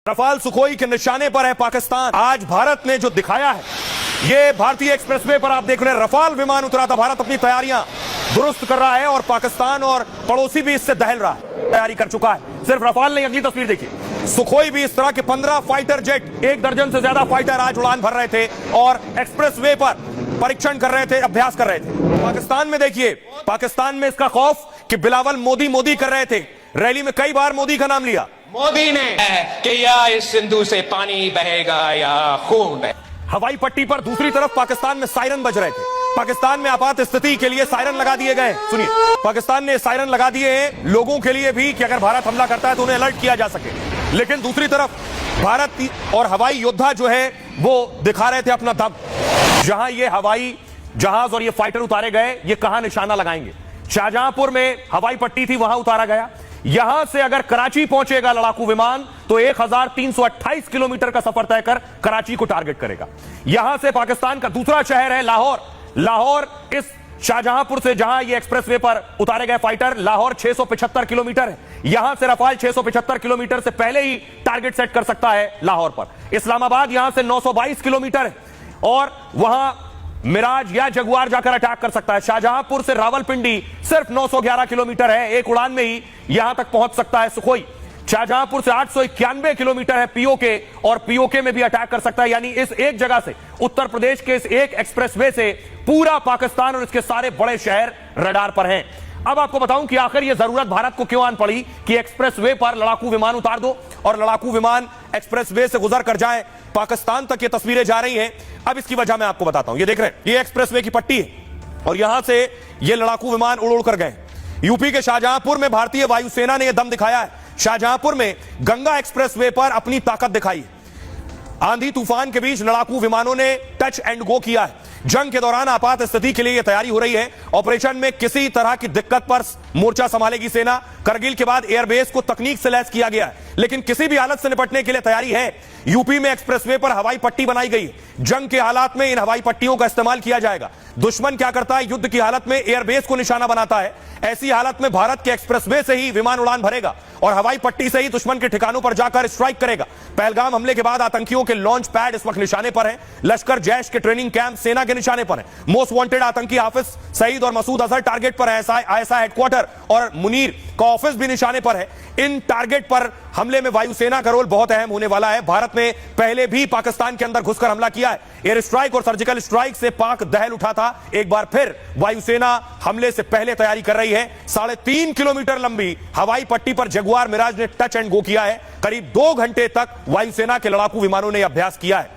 Rafale Sukhoi के निशाने पर है पाकिस्तान। आज भारत ने जो दिखाया है, ये भारतीय एक्सप्रेसवे पर आप देख रहे हैं, रफाल विमान उतरा था। भारत अपनी तैयारियां दुरुस्त कर रहा है और पाकिस्तान और पड़ोसी भी इससे दहल रहा है, तैयारी कर चुका है। सिर्फ रफाल नहीं, अगली तस्वीर देखिए, सुखोई भी इस तरह के 15 फाइटर जेट, 1 दर्जन से ज्यादा फाइटर आज उड़ान भर रहे थे और एक्सप्रेसवे पर परीक्षण कर रहे थे, अभ्यास कर रहे थे। पाकिस्तान में देखिए, पाकिस्तान में इसका खौफ कि बिलावल मोदी मोदी कर रहे थे। रैली में कई बार मोदी का नाम लिया। मोदी ने कि या इस सिंधु से पानी बहेगा या खून बहेगा। हवाई पट्टी पर दूसरी तरफ पाकिस्तान में सायरन बज रहे थे। पाकिस्तान में आपात स्थिति के लिए सायरन लगा दिए गए। सुनिए, पाकिस्तान ने सायरन लगा दिए हैं लोगों के लिए भी कि अगर भारत हमला करता है तो उन्हें अलर्ट किया जा सके। लेकिन दूसरी तरफ भारत और हवाई योद्धा जो है वो दिखा रहे थे अपना दम। जहां ये हवाई जहाज और ये फाइटर उतारे गए, ये कहां निशाना लगाएंगे। शाहजहांपुर में हवाई पट्टी थी, वहां उतारा गया। यहां से अगर कराची पहुंचेगा लड़ाकू विमान तो 1328 किलोमीटर का सफर तय कर कराची को टारगेट करेगा। यहां से पाकिस्तान का दूसरा शहर है लाहौर। लाहौर इस शाहजहांपुर से जहां ये एक्सप्रेसवे पर उतारे गए फाइटर, लाहौर 675 किलोमीटर है। यहां से रफाल 675 किलोमीटर से पहले ही टारगेट सेट कर सकता है लाहौर पर। इस्लामाबाद यहां से 922 किलोमीटर है और वहां मिराज या जगुआर जाकर अटैक कर सकता है। शाहजहांपुर से रावलपिंडी सिर्फ 911 किलोमीटर है, एक उड़ान में ही यहां तक पहुंच सकता है सुखोई। शाहजहांपुर से 891 किलोमीटर है पीओके, और पीओके में भी अटैक कर सकता है। यानी इस एक जगह से, उत्तर प्रदेश के इस एक एक्सप्रेसवे से पूरा पाकिस्तान और इसके सारे बड़े शहर रडार पर हैं। अब आपको बताऊं कि आखिर यह जरूरत भारत को क्यों आन पड़ी कि एक्सप्रेसवे पर लड़ाकू विमान उतार दो और लड़ाकू विमान एक्सप्रेसवे से गुजर कर जाए। पाकिस्तान तक ये तस्वीरें जा रही हैं। अब इसकी वजह मैं आपको बताता हूं। ये देख रहे हैं, ये एक्सप्रेसवे की पट्टी है और यहां से ये लड़ाकू विमान उड़ उड़ कर गए। यूपी के शाहजहांपुर में भारतीय वायुसेना ने यह दम दिखाया है। शाहजहांपुर में गंगा एक्सप्रेसवे पर अपनी ताकत दिखाई। आंधी तूफान के बीच लड़ाकू विमानों ने टच एंड गो किया है। जंग के दौरान आपात स्थिति के लिए यह तैयारी हो रही है। ऑपरेशन में किसी तरह की दिक्कत पर मोर्चा संभालेगी सेना। करगिल के बाद एयरबेस को तकनीक से लैस किया गया है, लेकिन किसी भी हालत से निपटने के लिए तैयारी है। यूपी में एक्सप्रेसवे पर हवाई पट्टी बनाई गई। जंग के हालात में इन हवाई पट्टियों का इस्तेमाल किया जाएगा। दुश्मन क्या करता है, युद्ध की हालत में एयरबेस को निशाना बनाता है। ऐसी हालत में भारत के एक्सप्रेसवे से ही विमान उड़ान भरेगा और हवाई पट्टी से ही दुश्मन के ठिकानों पर जाकर स्ट्राइक करेगा। पहलगाम हमले के बाद आतंकियों के लॉन्च पैड इस वक्त निशाने पर है। लश्कर जैश के ट्रेनिंग कैंप सेना के निशाने पर है। मोस्ट वांटेड आतंकी हाफिज सईद और मसूद अजहर टारगेट पर है। आईएसआई हेडक्वार्टर और मुनीर का ऑफिस भी निशाने पर है। इन टारगेट पर हमले में वायुसेना का रोल बहुत अहम होने वाला है। भारत ने पहले भी पाकिस्तान के अंदर घुसकर हमला किया है। एयर स्ट्राइक और सर्जिकल स्ट्राइक से पाक दहल उठा था। एक बार फिर वायुसेना हमले से पहले तैयारी कर रही है। 3.5 किलोमीटर लंबी हवाई पट्टी पर जगुआर मिराज ने टच एंड गो किया है। करीब 2 घंटे तक वायुसेना के लड़ाकू विमानों ने अभ्यास किया है।